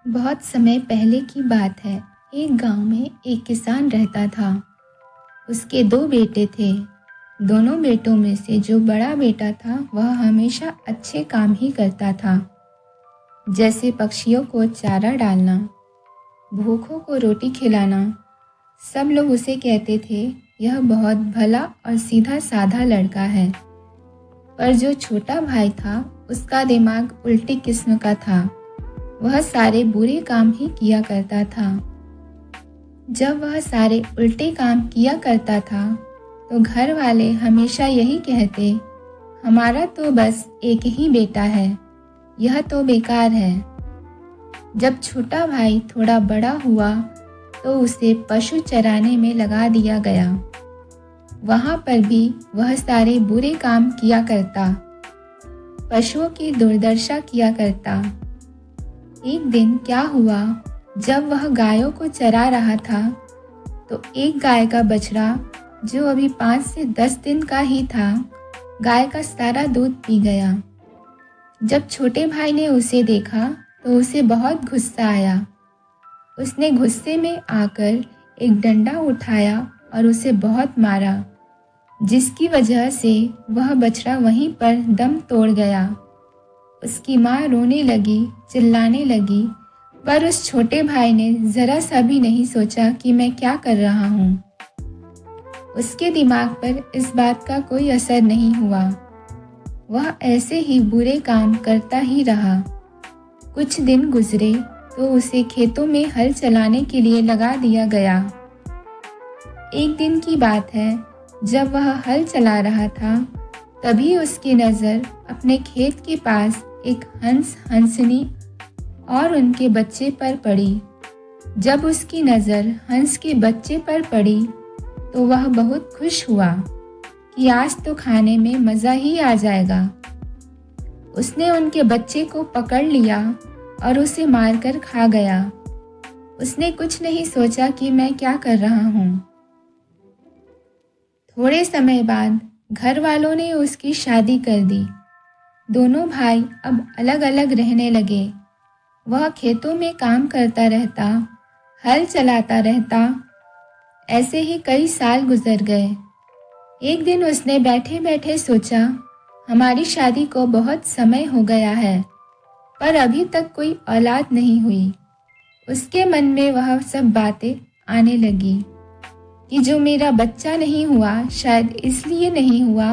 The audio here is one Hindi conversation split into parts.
बहुत समय पहले की बात है। एक गांव में एक किसान रहता था। उसके दो बेटे थे। दोनों बेटों में से जो बड़ा बेटा था वह हमेशा अच्छे काम ही करता था, जैसे पक्षियों को चारा डालना, भूखों को रोटी खिलाना। सब लोग उसे कहते थे, यह बहुत भला और सीधा साधा लड़का है। पर जो छोटा भाई था उसका दिमाग उल्टी किस्म का था। वह सारे बुरे काम ही किया करता था। जब वह सारे उल्टे काम किया करता था तो घर वाले हमेशा यही कहते, हमारा तो बस एक ही बेटा है, यह तो बेकार है। जब छोटा भाई थोड़ा बड़ा हुआ तो उसे पशु चराने में लगा दिया गया। वहाँ पर भी वह सारे बुरे काम किया करता, पशुओं की दुर्दशा किया करता। एक दिन क्या हुआ, जब वह गायों को चरा रहा था तो एक गाय का बछड़ा जो अभी 5 से 10 दिन का ही था, गाय का सारा दूध पी गया। जब छोटे भाई ने उसे देखा तो उसे बहुत गुस्सा आया। उसने गुस्से में आकर एक डंडा उठाया और उसे बहुत मारा, जिसकी वजह से वह बछड़ा वहीं पर दम तोड़ गया। उसकी माँ रोने लगी, चिल्लाने लगी, पर उस छोटे भाई ने जरा सा भी नहीं सोचा कि मैं क्या कर रहा हूँ। उसके दिमाग पर इस बात का कोई असर नहीं हुआ। वह ऐसे ही बुरे काम करता ही रहा। कुछ दिन गुजरे तो उसे खेतों में हल चलाने के लिए लगा दिया गया। एक दिन की बात है, जब वह हल चला रहा था तभी उसकी नज़र अपने खेत के पास एक हंस, हंसनी और उनके बच्चे पर पड़ी। जब उसकी नज़र हंस के बच्चे पर पड़ी तो वह बहुत खुश हुआ कि आज तो खाने में मज़ा ही आ जाएगा। उसने उनके बच्चे को पकड़ लिया और उसे मारकर खा गया। उसने कुछ नहीं सोचा कि मैं क्या कर रहा हूँ। थोड़े समय बाद घर वालों ने उसकी शादी कर दी। दोनों भाई अब अलग अलग रहने लगे। वह खेतों में काम करता रहता, हल चलाता रहता। ऐसे ही कई साल गुजर गए। एक दिन उसने बैठे बैठे सोचा, हमारी शादी को बहुत समय हो गया है, पर अभी तक कोई औलाद नहीं हुई। उसके मन में वह सब बातें आने लगी कि जो मेरा बच्चा नहीं हुआ शायद इसलिए नहीं हुआ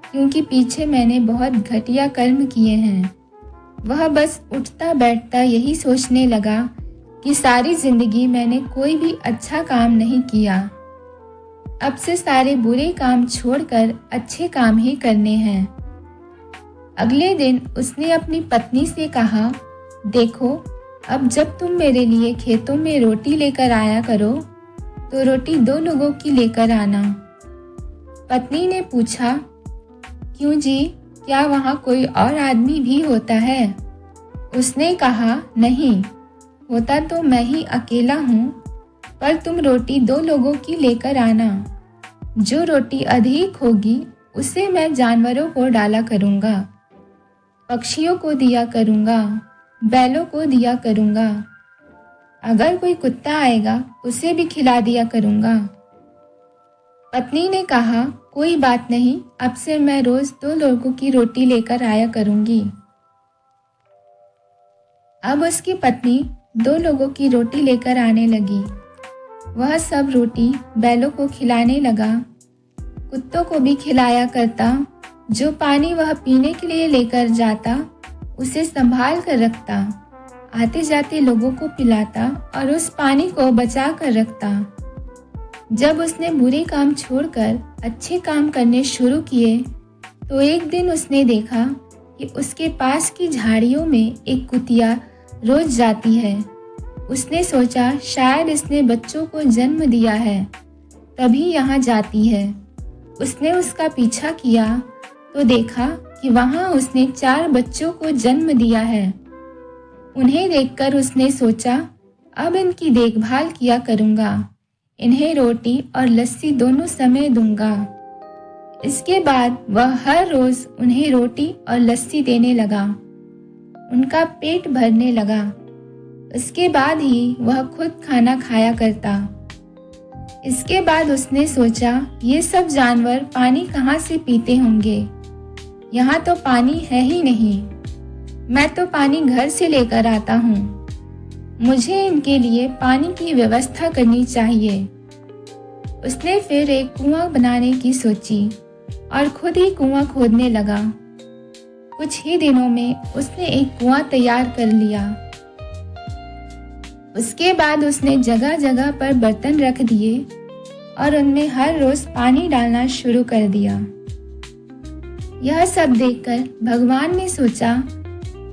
क्योंकि पीछे मैंने बहुत घटिया कर्म किए हैं। वह बस उठता बैठता यही सोचने लगा कि सारी जिंदगी मैंने कोई भी अच्छा काम नहीं किया। अब से सारे बुरे काम छोड़कर अच्छे काम ही करने हैं। अगले दिन उसने अपनी पत्नी से कहा, देखो, अब जब तुम मेरे लिए खेतों में रोटी लेकर आया करो तो रोटी 2 लोगों की लेकर आना। पत्नी ने पूछा, क्यों जी, क्या वहाँ कोई और आदमी भी होता है? उसने कहा, नहीं, होता तो मैं ही अकेला हूँ, पर तुम रोटी 2 लोगों की लेकर आना। जो रोटी अधिक होगी उसे मैं जानवरों को डाला करूँगा, पक्षियों को दिया करूँगा, बैलों को दिया करूँगा। अगर कोई कुत्ता आएगा उसे भी खिला दिया करूँगा। पत्नी ने कहा, कोई बात नहीं, अब से मैं रोज 2 लोगों की रोटी लेकर आया करूँगी। अब उसकी पत्नी 2 लोगों की रोटी लेकर आने लगी। वह सब रोटी बैलों को खिलाने लगा, कुत्तों को भी खिलाया करता। जो पानी वह पीने के लिए लेकर जाता उसे संभाल कर रखता, आते जाते लोगों को पिलाता और उस पानी को बचा कर रखता। जब उसने बुरे काम छोड़कर अच्छे काम करने शुरू किए तो एक दिन उसने देखा कि उसके पास की झाड़ियों में एक कुतिया रोज जाती है। उसने सोचा शायद इसने बच्चों को जन्म दिया है, तभी यहाँ जाती है। उसने उसका पीछा किया तो देखा कि वहाँ उसने 4 बच्चों को जन्म दिया है। उन्हें देखकर उसने सोचा, अब इनकी देखभाल किया करूँगा, इन्हें रोटी और लस्सी दोनों समय दूंगा। इसके बाद वह हर रोज उन्हें रोटी और लस्सी देने लगा। उनका पेट भरने लगा। उसके बाद ही वह खुद खाना खाया करता। इसके बाद उसने सोचा, ये सब जानवर पानी कहाँ से पीते होंगे? यहाँ तो पानी है ही नहीं। मैं तो पानी घर से लेकर आता हूँ। मुझे इनके लिए पानी की व्यवस्था करनी चाहिए। उसने फिर एक कुआं बनाने की सोची और खुद ही कुआं खोदने लगा। कुछ ही दिनों में उसने एक कुआं तैयार कर लिया। उसके बाद उसने जगह जगह पर बर्तन रख दिए और उनमें हर रोज पानी डालना शुरू कर दिया। यह सब देखकर भगवान ने सोचा,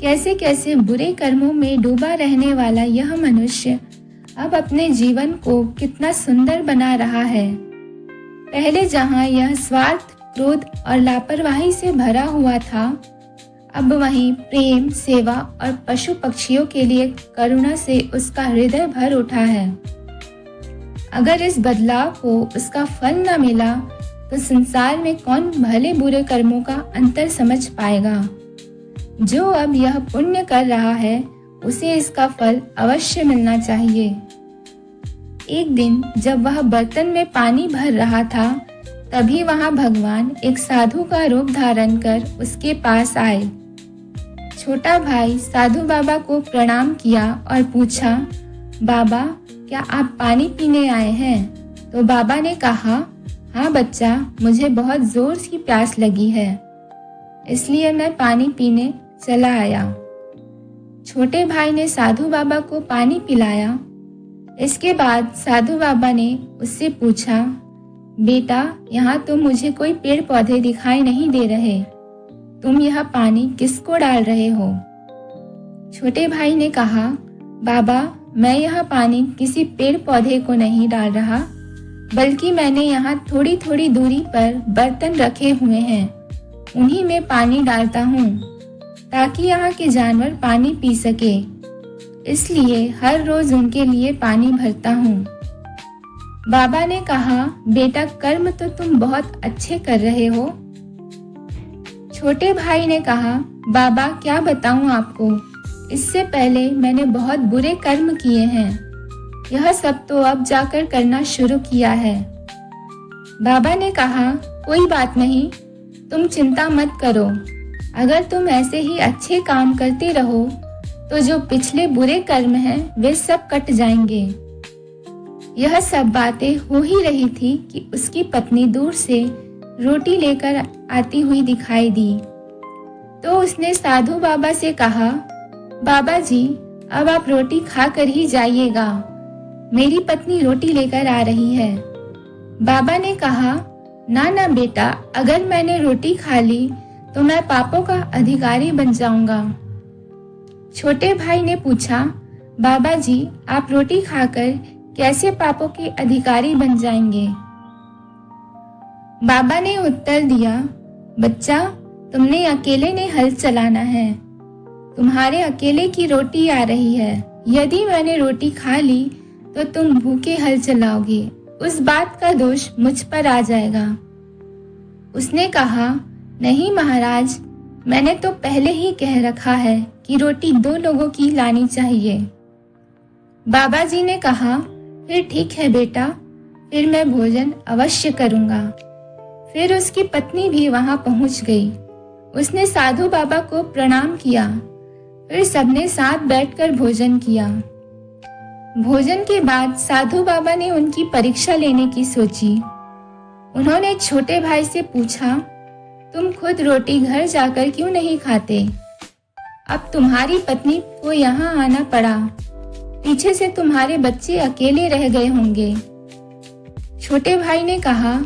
कैसे कैसे बुरे कर्मों में डूबा रहने वाला यह मनुष्य अब अपने जीवन को कितना सुंदर बना रहा है। पहले जहाँ यह स्वार्थ, क्रोध और लापरवाही से भरा हुआ था, अब वहीं प्रेम, सेवा और पशु पक्षियों के लिए करुणा से उसका हृदय भर उठा है। अगर इस बदलाव को उसका फल न मिला तो संसार में कौन भले बुरे कर्मों का अंतर समझ पाएगा। जो अब यह पुण्य कर रहा है उसे इसका फल अवश्य मिलना चाहिए। एक दिन जब वह बर्तन में पानी भर रहा था, तभी वहां भगवान एक साधु का रूप धारण कर उसके पास आए। छोटा भाई साधु बाबा को प्रणाम किया और पूछा, बाबा क्या आप पानी पीने आए हैं? तो बाबा ने कहा, हाँ बच्चा, मुझे बहुत जोर की प्यास लगी है, इसलिए मैं पानी पीने चला आया। छोटे भाई ने साधु बाबा को पानी पिलाया। इसके बाद साधु बाबा ने उससे पूछा, बेटा यहाँ तो मुझे कोई पेड़ पौधे दिखाई नहीं दे रहे, तुम यह पानी किसको डाल रहे हो? छोटे भाई ने कहा, बाबा मैं यह पानी किसी पेड़ पौधे को नहीं डाल रहा, बल्कि मैंने यहाँ थोड़ी थोड़ी दूरी पर बर्तन रखे हुए हैं, उन्हीं में पानी डालता हूँ ताकि यहाँ के जानवर पानी पी सके, इसलिए हर रोज उनके लिए पानी भरता हूँ। बाबा ने कहा, बेटा कर्म तो तुम बहुत अच्छे कर रहे हो। छोटे भाई ने कहा, बाबा क्या बताऊँ आपको, इससे पहले मैंने बहुत बुरे कर्म किए हैं, यह सब तो अब जाकर करना शुरू किया है। बाबा ने कहा, कोई बात नहीं, तुम चिंता मत करो, अगर तुम ऐसे ही अच्छे काम करते रहो तो जो पिछले बुरे कर्म हैं वे सब कट जाएंगे। यह सब बातें हो ही रही थी कि उसकी पत्नी दूर से रोटी लेकर आती हुई दिखाई दी। तो उसने साधु बाबा से कहा, बाबा जी अब आप रोटी खाकर ही जाइएगा, मेरी पत्नी रोटी लेकर आ रही है। बाबा ने कहा, ना ना बेटा, अगर मैंने रोटी खा ली तो मैं पापों का अधिकारी बन जाऊंगा। छोटे भाई ने पूछा, बाबा जी आप रोटी खाकर कैसे पापों के अधिकारी बन जाएंगे? बाबा ने उत्तर दिया, बच्चा तुमने अकेले ने हल चलाना है, तुम्हारे अकेले की रोटी आ रही है, यदि मैंने रोटी खा ली तो तुम भूखे हल चलाओगे, उस बात का दोष मुझ पर आ जाएगा। उसने कहा, नहीं महाराज, मैंने तो पहले ही कह रखा है कि रोटी 2 लोगों की लानी चाहिए। बाबा जी ने कहा, फिर ठीक है बेटा, फिर मैं भोजन अवश्य करूंगा। फिर उसकी पत्नी भी वहां पहुंच गई। उसने साधु बाबा को प्रणाम किया, फिर सबने साथ बैठकर भोजन किया। भोजन के बाद साधु बाबा ने उनकी परीक्षा लेने की सोची। उन्होंने छोटे भाई से पूछा, तुम खुद रोटी घर जाकर क्यों नहीं खाते? अब तुम्हारी पत्नी को यहाँ आना पड़ा, पीछे से तुम्हारे बच्चे अकेले रह गए होंगे। छोटे भाई ने कहा,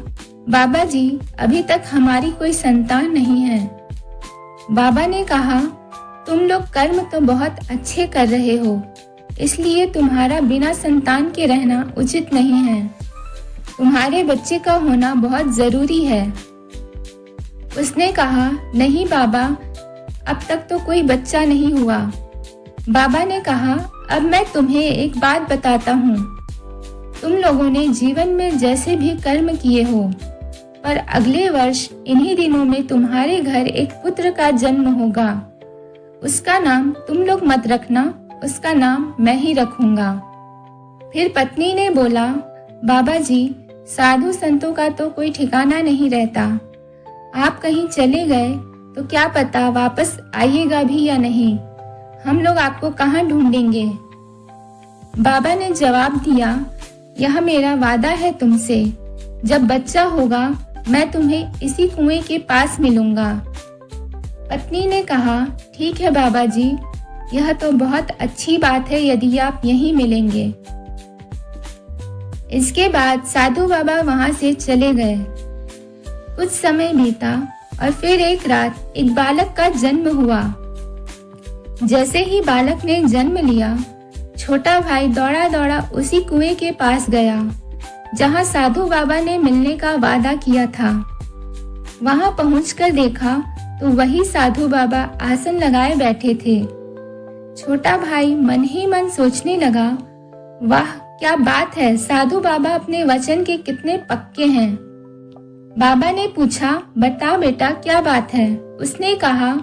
बाबा जी अभी तक हमारी कोई संतान नहीं है। बाबा ने कहा, तुम लोग कर्म तो बहुत अच्छे कर रहे हो, इसलिए तुम्हारा बिना संतान के रहना उचित नहीं है, तुम्हारे बच्चे का होना बहुत जरूरी है। उसने कहा, नहीं बाबा, अब तक तो कोई बच्चा नहीं हुआ। बाबा ने कहा, अब मैं तुम्हें एक बात बताता हूँ, तुम लोगों ने जीवन में जैसे भी कर्म किए हो, पर अगले वर्ष इन्हीं दिनों में तुम्हारे घर एक पुत्र का जन्म होगा। उसका नाम तुम लोग मत रखना, उसका नाम मैं ही रखूंगा। फिर पत्नी ने बोला, बाबा जी, साधु संतों का तो कोई ठिकाना नहीं रहता। आप कहीं चले गए तो क्या पता वापस आइएगा भी या नहीं। हम लोग आपको कहाँ ढूंढेंगे। बाबा ने जवाब दिया, यह मेरा वादा है तुमसे, जब बच्चा होगा मैं तुम्हें इसी कुएं के पास मिलूंगा। पत्नी ने कहा, ठीक है बाबा जी, यह तो बहुत अच्छी बात है यदि आप यहीं मिलेंगे। इसके बाद साधु बाबा वहां से चले गए। कुछ समय बीता और फिर एक रात एक बालक का जन्म हुआ। जैसे ही बालक ने जन्म लिया, छोटा भाई दौड़ा दौड़ा उसी कुएं के पास गया जहां साधु बाबा ने मिलने का वादा किया था। वहां पहुंचकर देखा तो वही साधु बाबा आसन लगाए बैठे थे। छोटा भाई मन ही मन सोचने लगा, वाह क्या बात है, साधु बाबा अपने वचन के कितने पक्के हैं। बाबा ने पूछा, बता बेटा क्या बात है। उसने कहा,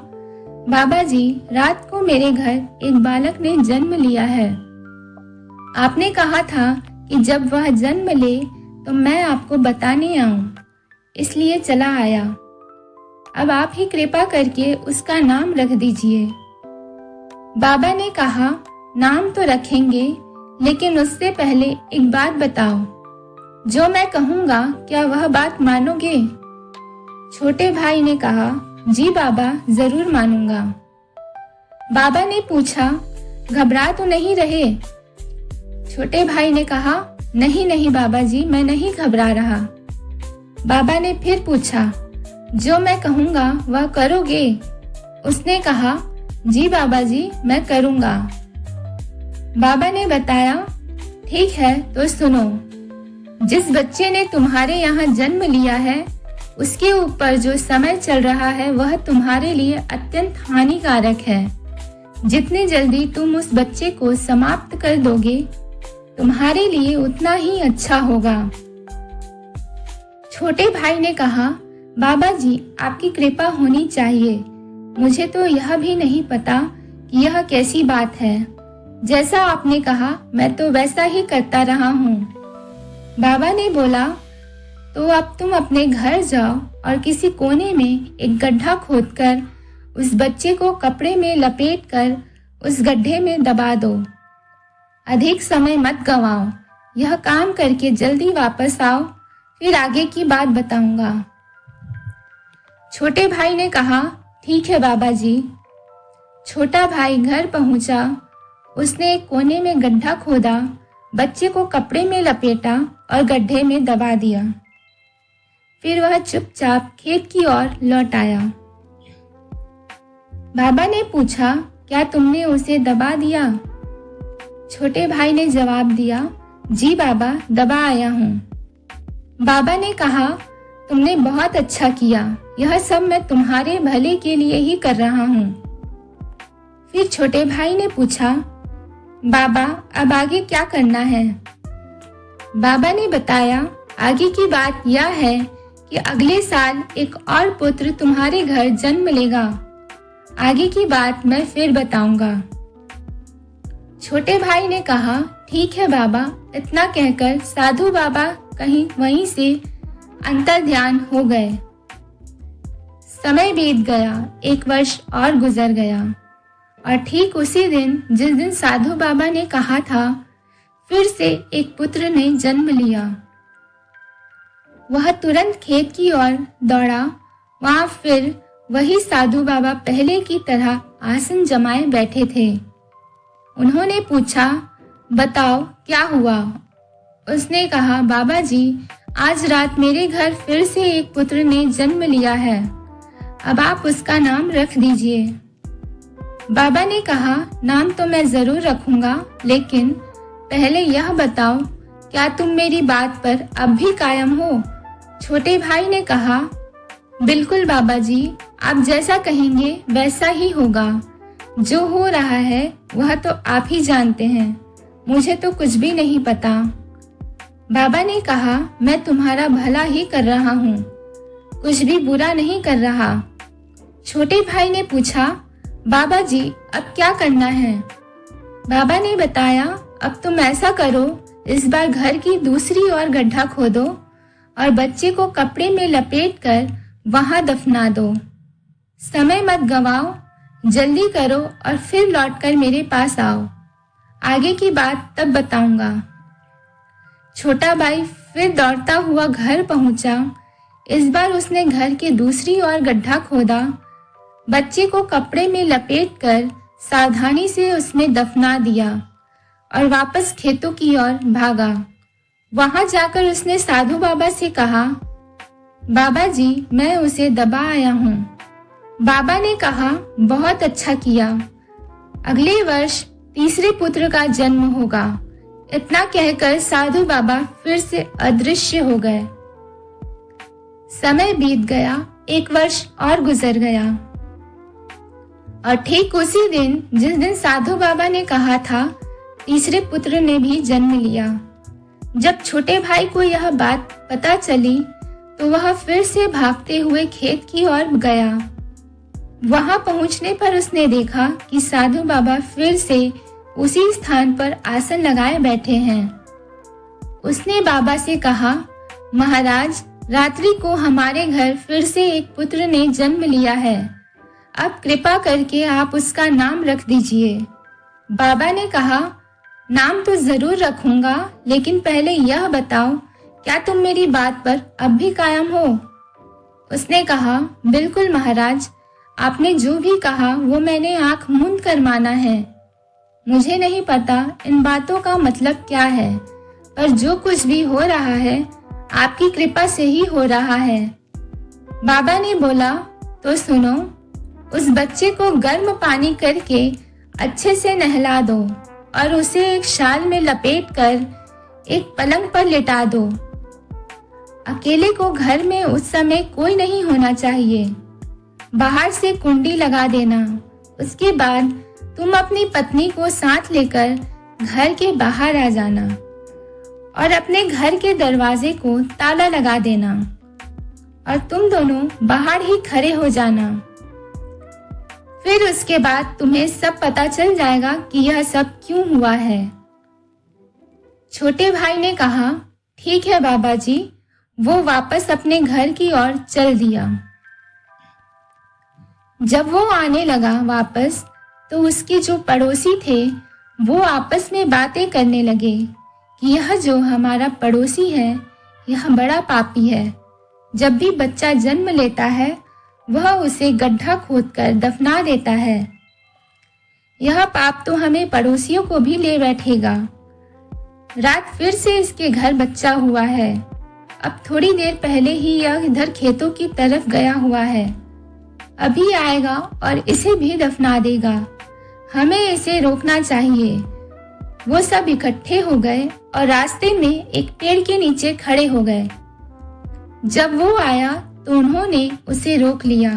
बाबा जी, रात को मेरे घर एक बालक ने जन्म लिया है। आपने कहा था कि जब वह जन्म ले तो मैं आपको बताने आऊं, इसलिए चला आया। अब आप ही कृपा करके उसका नाम रख दीजिए। बाबा ने कहा, नाम तो रखेंगे, लेकिन उससे पहले एक बात बताओ, जो मैं कहूँगा क्या वह बात मानोगे? छोटे भाई ने कहा, जी बाबा, जरूर मानूंगा। बाबा ने पूछा, घबरा तो नहीं रहे? छोटे भाई ने कहा, नहीं नहीं बाबा जी, मैं नहीं घबरा रहा। बाबा ने फिर पूछा, जो मैं कहूँगा वह करोगे? उसने कहा, जी बाबा जी, मैं करूँगा। बाबा ने बताया, ठीक है तो सुनो, जिस बच्चे ने तुम्हारे यहाँ जन्म लिया है उसके ऊपर जो समय चल रहा है वह तुम्हारे लिए अत्यंत हानिकारक है। जितनी जल्दी तुम उस बच्चे को समाप्त कर दोगे तुम्हारे लिए उतना ही अच्छा होगा। छोटे भाई ने कहा, बाबा जी, आपकी कृपा होनी चाहिए, मुझे तो यह भी नहीं पता कि यह कैसी बात है। जैसा आपने कहा मैं तो वैसा ही करता रहा हूँ। बाबा ने बोला, तो अब तुम अपने घर जाओ और किसी कोने में एक गड्ढा खोदकर उस बच्चे को कपड़े में लपेटकर उस गड्ढे में दबा दो। अधिक समय मत गवाओ, यह काम करके जल्दी वापस आओ, फिर आगे की बात बताऊंगा। छोटे भाई ने कहा, ठीक है बाबा जी। छोटा भाई घर पहुंचा। उसने एक कोने में गड्ढा खोदा, बच्चे को कपड़े में लपेटा और गड्ढे में दबा दिया। फिर वह चुपचाप खेत की ओर लौट आया। बाबा ने पूछा, क्या तुमने उसे दबा दिया? छोटे भाई ने जवाब दिया, जी बाबा, दबा आया हूँ। बाबा ने कहा, तुमने बहुत अच्छा किया, यह सब मैं तुम्हारे भले के लिए ही कर रहा हूँ। फिर छोटे भाई ने पूछा, बाबा, अब आगे क्या करना है? बाबा ने बताया, आगे की बात यह है कि अगले साल एक और पुत्र तुम्हारे घर जन्म लेगा। आगे की बात मैं फिर बताऊंगा। छोटे भाई ने कहा, ठीक है बाबा। इतना कहकर साधु बाबा कहीं वहीं से अंतर्ध्यान हो गए। समय बीत गया, 1 वर्ष और गुजर गया और ठीक उसी दिन जिस दिन साधु बाबा ने कहा था, फिर से एक पुत्र ने जन्म लिया। वह तुरंत खेत की ओर दौड़ा। वहां फिर वही साधु बाबा पहले की तरह आसन जमाए बैठे थे। उन्होंने पूछा, बताओ क्या हुआ? उसने कहा, बाबा जी, आज रात मेरे घर फिर से एक पुत्र ने जन्म लिया है। अब आप उसका नाम रख दीजिए। बाबा ने कहा, नाम तो मैं जरूर रखूंगा, लेकिन पहले यह बताओ, क्या तुम मेरी बात पर अब भी कायम हो? छोटे भाई ने कहा, बिल्कुल बाबा जी, आप जैसा कहेंगे वैसा ही होगा। जो हो रहा है वह तो आप ही जानते हैं, मुझे तो कुछ भी नहीं पता। बाबा ने कहा, मैं तुम्हारा भला ही कर रहा हूँ, कुछ भी बुरा नहीं कर रहा। छोटे भाई ने पूछा, बाबा जी अब क्या करना है? बाबा ने बताया, अब तुम ऐसा करो, इस बार घर की दूसरी ओर गड्ढा खोदो और बच्चे को कपड़े में लपेट कर वहां दफना दो। समय मत गवाओ, जल्दी करो और फिर लौटकर मेरे पास आओ। आगे की बात तब बताऊंगा। छोटा भाई फिर दौड़ता हुआ घर पहुंचा। इस बार उसने घर के दूसरी ओर गड्ढा खोदा, बच्चे को कपड़े में लपेटकर सावधानी से उसमें दफना दिया और वापस खेतों की ओर भागा। वहां जाकर उसने साधु बाबा से कहा, बाबा जी, मैं उसे दबा आया हूँ। बाबा ने कहा, बहुत अच्छा किया, अगले वर्ष तीसरे पुत्र का जन्म होगा। इतना कहकर साधु बाबा फिर से अदृश्य हो गए। समय बीत गया, 1 वर्ष और गुजर गया और ठीक उसी दिन जिस दिन साधु बाबा ने कहा था, तीसरे पुत्र ने भी जन्म लिया। जब छोटे भाई को यह बात पता चली तो वह फिर से भागते हुए खेत की ओर गया। वहां पहुंचने पर उसने देखा कि साधु बाबा फिर से उसी स्थान पर आसन लगाए बैठे हैं। उसने बाबा से कहा, महाराज, रात्रि को हमारे घर फिर से एक पुत्र ने जन्म लिया है। अब कृपा करके आप उसका नाम रख दीजिए। बाबा ने कहा, नाम तो जरूर रखूंगा, लेकिन पहले यह बताओ, क्या तुम मेरी बात पर अब भी कायम हो? उसने कहा, बिल्कुल महाराज, आपने जो भी कहा वो मैंने आंख मूंद कर माना है। मुझे नहीं पता इन बातों का मतलब क्या है, पर जो कुछ भी हो रहा है आपकी कृपा से ही हो रहा है। बाबा ने बोला, तो सुनो, उस बच्चे को गर्म पानी करके अच्छे से नहला दो और उसे एक शाल में लपेटकर एक पलंग पर लिटा दो। अकेले को घर में उस समय कोई नहीं होना चाहिए। बाहर से कुंडी लगा देना। उसके बाद तुम अपनी पत्नी को साथ लेकर घर के बाहर आ जाना और अपने घर के दरवाजे को ताला लगा देना और तुम दोनों बाहर ही खड़े हो जाना। फिर उसके बाद तुम्हें सब पता चल जाएगा कि यह सब क्यों हुआ है। छोटे भाई ने कहा, ठीक है बाबा जी। वो वापस अपने घर की ओर चल दिया। जब वो आने लगा वापस, तो उसके जो पड़ोसी थे वो आपस में बातें करने लगे कि यह जो हमारा पड़ोसी है यह बड़ा पापी है। जब भी बच्चा जन्म लेता है वह उसे गड्ढा खोदकर दफना देता है। यह पाप तो हमें पड़ोसियों को भी ले बैठेगा। रात फिर से इसके घर बच्चा हुआ है। अब थोड़ी देर पहले ही यह इधर खेतों की तरफ गया हुआ है। अभी आएगा और इसे भी दफना देगा। हमें इसे रोकना चाहिए। वो सब इकट्ठे हो गए और रास्ते में एक पेड़ के नीचे खड़े हो गए। जब वो आया तो उन्होंने उसे रोक लिया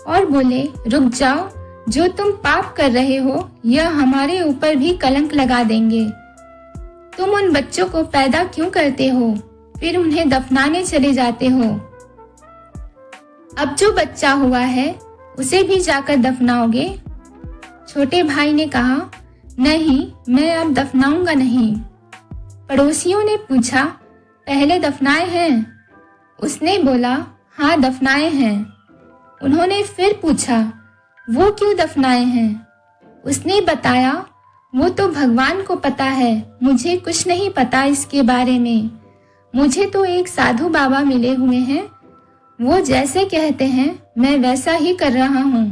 और बोले, रुक जाओ, जो तुम पाप कर रहे हो यह हमारे ऊपर भी कलंक लगा देंगे। तुम उन बच्चों को पैदा क्यों करते हो, फिर उन्हें दफनाने चले जाते हो। अब जो बच्चा हुआ है उसे भी जाकर दफनाओगे? छोटे भाई ने कहा, नहीं, मैं अब दफनाऊंगा नहीं। पड़ोसियों ने पूछा, पहले दफनाए हैं? उसने बोला, हाँ दफनाए हैं। उन्होंने फिर पूछा, वो क्यों दफनाए हैं? उसने बताया, वो तो भगवान को पता है, मुझे कुछ नहीं पता इसके बारे में। मुझे तो एक साधु बाबा मिले हुए हैं, वो जैसे कहते हैं मैं वैसा ही कर रहा हूँ।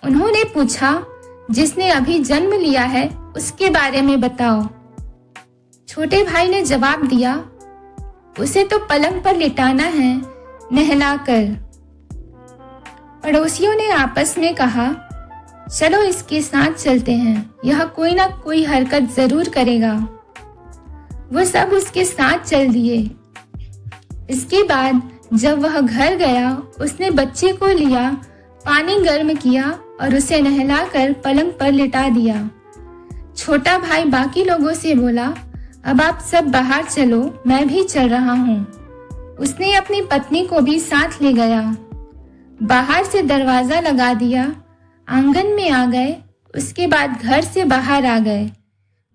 उन्होंने पूछा, जिसने अभी जन्म लिया है उसके बारे में बताओ। छोटे भाई ने जवाब दिया, उसे तो पलंग पर लिटाना है, नहलाकर। पड़ोसियों ने आपस में कहा, चलो इसके साथ चलते हैं, यह कोई ना कोई हरकत जरूर करेगा। वो सब उसके साथ चल दिए। इसके बाद जब वह घर गया, उसने बच्चे को लिया, पानी गर्म किया और उसे नहलाकर पलंग पर लिटा दिया। छोटा भाई बाकी लोगों से बोला, अब आप सब बाहर चलो, मैं भी चल रहा हूँ। उसने अपनी पत्नी को भी साथ ले गया। बाहर से दरवाजा लगा दिया, आंगन में आ गए, उसके बाद घर से बाहर आ गए।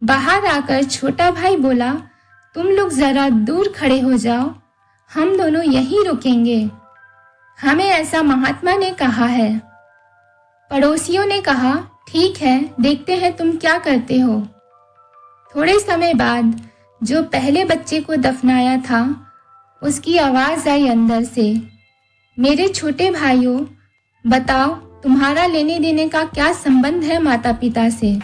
बाहर आकर छोटा भाई बोला, तुम लोग जरा दूर खड़े हो जाओ, हम दोनों यहीं रुकेंगे, हमें ऐसा महात्मा ने कहा है। पड़ोसियों ने कहा, ठीक है, देखते हैं तुम क्या करते हो। थोड़े समय बाद जो पहले बच्चे को दफनाया था उसकी आवाज आई अंदर से, मेरे छोटे भाइयों, बताओ तुम्हारा लेने देने का क्या संबंध है माता पिता से।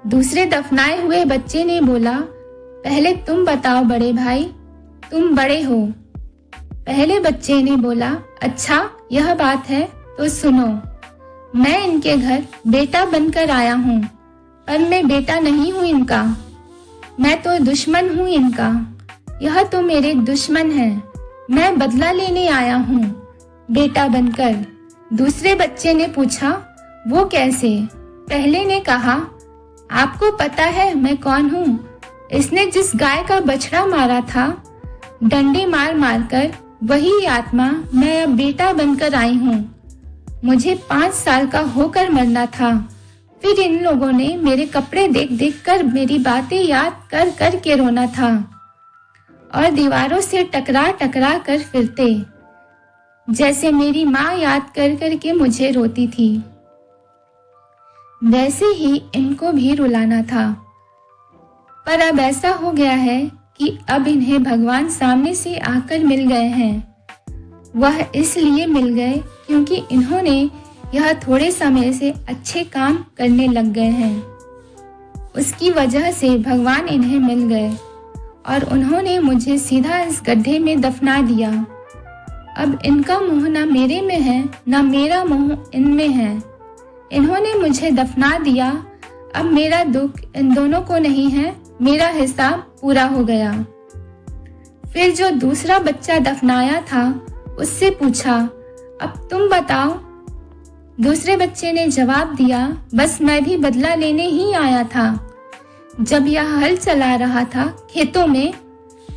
दूसरे दफनाए हुए बच्चे ने बोला, पहले तुम बताओ बड़े भाई, तुम बड़े हो। पहले बच्चे ने बोला, अच्छा यह बात है तो सुनो, मैं इनके घर बेटा बनकर आया हूँ, पर मैं बेटा नहीं हूँ इनका, मैं तो दुश्मन हूँ इनका, यह तो मेरे दुश्मन हैं, मैं बदला लेने आया हूँ बेटा बनकर। दूसरे बच्चे ने पूछा, वो कैसे? पहले ने कहा, आपको पता है मैं कौन हूँ? इसने जिस गाय का बछड़ा मारा था, डंडे मार मार कर, वही आत्मा मैं अब बेटा बनकर आई हूँ। मुझे 5 साल का होकर मरना था, फिर इन लोगों ने मेरे कपड़े देख देख कर मेरी बातें याद कर कर के रोना था और दीवारों से टकरा टकरा कर फिरते, जैसे मेरी माँ याद कर कर के मुझे रोती थी, वैसे ही इनको भी रुलाना था। पर अब ऐसा हो गया है कि अब इन्हें भगवान सामने से आकर मिल गए हैं। वह इसलिए मिल गए क्योंकि इन्होंने यह थोड़े समय से अच्छे काम करने लग गए हैं। उसकी वजह से भगवान इन्हें मिल गए और उन्होंने मुझे सीधा इस गड्ढे में दफना दिया। अब इनका मुंह ना मेरे में है, ना मेरा मुंह इनमें है। इन्होंने मुझे दफना दिया, अब मेरा दुख इन दोनों को नहीं है, मेरा हिसाब पूरा हो गया। फिर जो दूसरा बच्चा दफनाया था उससे पूछा, अब तुम बताओ। दूसरे बच्चे ने जवाब दिया, बस मैं भी बदला लेने ही आया था। जब यह हल चला रहा था खेतों में,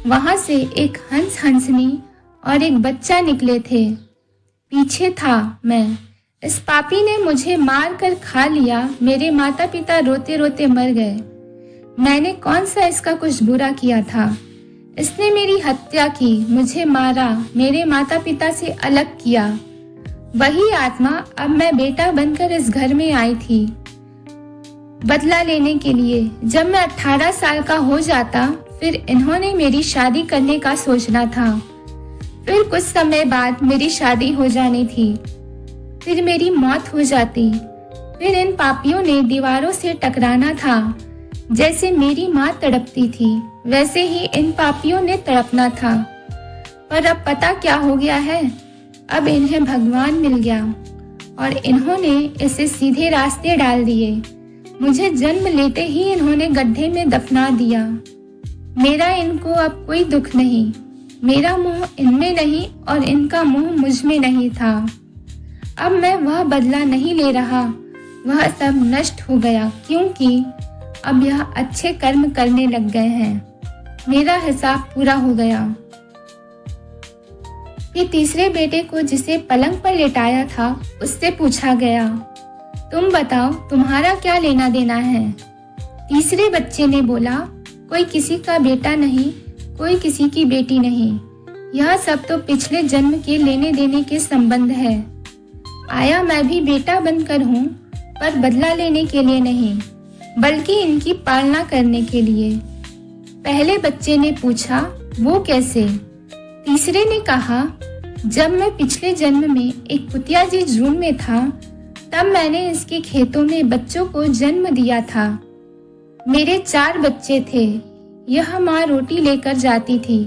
वहां से एक हंस हंसनी और एक बच्चा निकले थे। पीछे था मैं। इस पापी ने मुझे मार कर खा लिया, मेरे माता पिता रोते रोते मर गए। मैंने कौन सा इसका कुछ बुरा किया था? इसने मेरी हत्या की, मुझे मारा, मेरे माता पिता से अलग किया। वही आत्मा अब मैं बेटा बनकर इस घर में आई थी बदला लेने के लिए। जब मैं 18 साल का हो जाता, फिर इन्होंने मेरी शादी करने का सोचना था। फिर कुछ समय बाद मेरी शादी हो जानी थी, फिर मेरी मौत हो जाती। फिर इन पापियों ने दीवारों से टकराना था। जैसे मेरी माँ तड़पती थी, वैसे ही इन पापियों ने तड़पना था। पर अब पता क्या हो गया है? अब इन्हें भगवान मिल गया और इन्होंने इसे सीधे रास्ते डाल दिए। मुझे जन्म लेते ही इन्होंने गड्ढे में दफना दिया। मेरा इनको अब कोई दुख नहीं, मेरा मुंह इनमें नहीं और इनका मुंह मुझ में नहीं था। अब मैं वह बदला नहीं ले रहा, वह सब नष्ट हो गया, क्योंकि अब यह अच्छे कर्म करने लग गए हैं। मेरा हिसाब पूरा हो गया। फिर तीसरे बेटे को, जिसे पलंग पर लेटाया था, उससे पूछा गया, तुम बताओ तुम्हारा क्या लेना देना है? तीसरे बच्चे ने बोला, कोई किसी का बेटा नहीं, कोई किसी की बेटी नहीं, यह सब तो पिछले जन्म के लेने देने के संबंध है। आया मैं भी बेटा बनकर हूँ, पर बदला लेने के लिए नहीं, बल्कि इनकी पालना करने के लिए। पहले बच्चे ने पूछा, वो कैसे? तीसरे ने कहा, जब मैं पिछले जन्म में एक कुतिया जी जून में था, तब मैंने इसके खेतों में बच्चों को जन्म दिया था। मेरे 4 बच्चे थे। यह माँ रोटी लेकर जाती थी,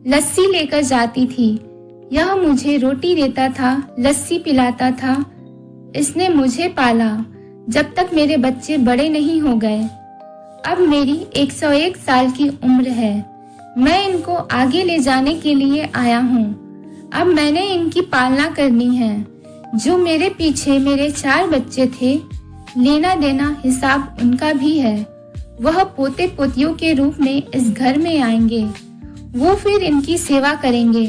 लस्सी लेकर जाती थी। यह मुझे रोटी देता था, लस्सी पिलाता था। इसने मुझे पाला जब तक मेरे बच्चे बड़े नहीं हो गए। अब मेरी 101 साल की उम्र है। मैं इनको आगे ले जाने के लिए आया हूँ। अब मैंने इनकी पालना करनी है। जो मेरे पीछे मेरे 4 बच्चे थे, लेना देना हिसाब उनका भी है। वह पोते पोतियों के रूप में इस घर में आएंगे। वो फिर इनकी सेवा करेंगे।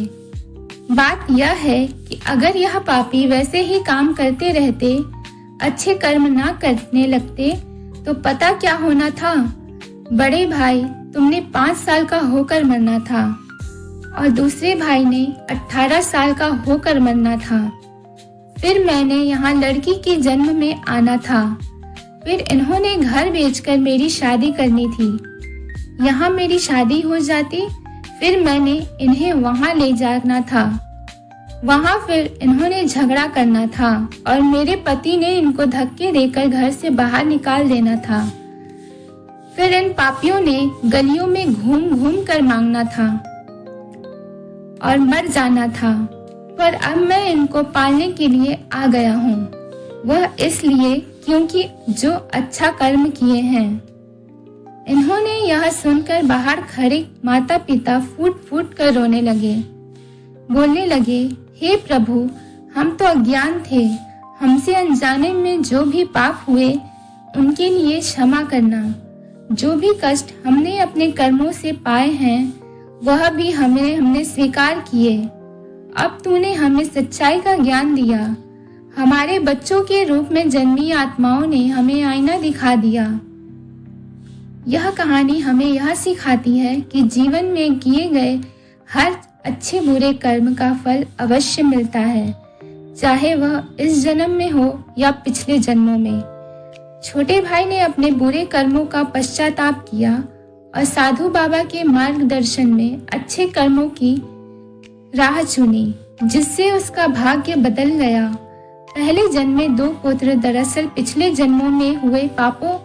बात यह है कि अगर यह पापी वैसे ही काम करते रहते, अच्छे कर्म ना करने लगते तो पता क्या होना था। बड़े भाई, तुमने 5 साल का होकर मरना था और दूसरे भाई ने 18 साल का होकर मरना था। फिर मैंने यहाँ लड़की के जन्म में आना था। फिर इन्होंने घर बेचकर मेरी शादी करनी थी। यहाँ मेरी शादी हो जाती, फिर मैंने इन्हें वहाँ ले जाना था। वहाँ फिर इन्होंने झगड़ा करना था और मेरे पति ने इनको धक्के देकर घर से बाहर निकाल देना था। फिर इन पापियों ने गलियों में घूम घूम कर मांगना था और मर जाना था। पर अब मैं इनको पालने के लिए आ गया हूँ, वह इसलिए क्योंकि जो अच्छा कर्म किए हैं। इन्होंने यह सुनकर बाहर खड़े माता पिता फूट फूट कर रोने लगे, बोलने लगे, हे प्रभु, हम तो अज्ञान थे, हमसे अनजाने में जो भी पाप हुए उनके लिए क्षमा करना। जो भी कष्ट हमने अपने कर्मों से पाए हैं वह भी हमने स्वीकार किए। अब तूने हमें सच्चाई का ज्ञान दिया। हमारे बच्चों के रूप में जन्मी आत्माओं ने हमें आईना दिखा दिया। यह कहानी हमें यह सिखाती है कि जीवन में किए गए हर अच्छे बुरे कर्म का फल अवश्य मिलता है, चाहे वह इस जन्म में हो या पिछले जन्मों में। छोटे भाई ने अपने बुरे कर्मों का पश्चाताप किया और साधु बाबा के मार्गदर्शन में अच्छे कर्मों की राह चुनी, जिससे उसका भाग्य बदल गया। पहले जन्म में 2 पुत्र दरअसल पिछले जन्मों में हुए पापों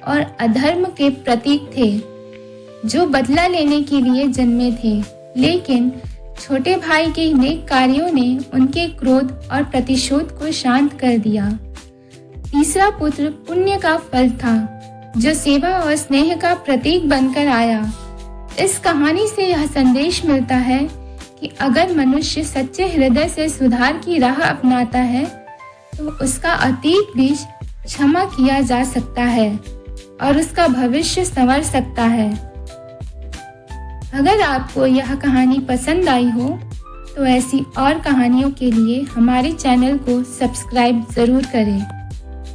और अधर्म के प्रतीक थे, जो बदला लेने के लिए जन्मे थे। लेकिन छोटे भाई के नेक कार्यों ने उनके क्रोध और प्रतिशोध को शांत कर दिया। तीसरा पुत्र पुण्य का फल था, जो सेवा और स्नेह का प्रतीक बनकर आया। इस कहानी से यह संदेश मिलता है कि अगर मनुष्य सच्चे हृदय से सुधार की राह अपनाता है तो उसका अतीत भी क्षमा किया जा सकता है और उसका भविष्य संवर सकता है। अगर आपको यह कहानी पसंद आई हो तो ऐसी और कहानियों के लिए हमारे चैनल को सब्सक्राइब जरूर करें।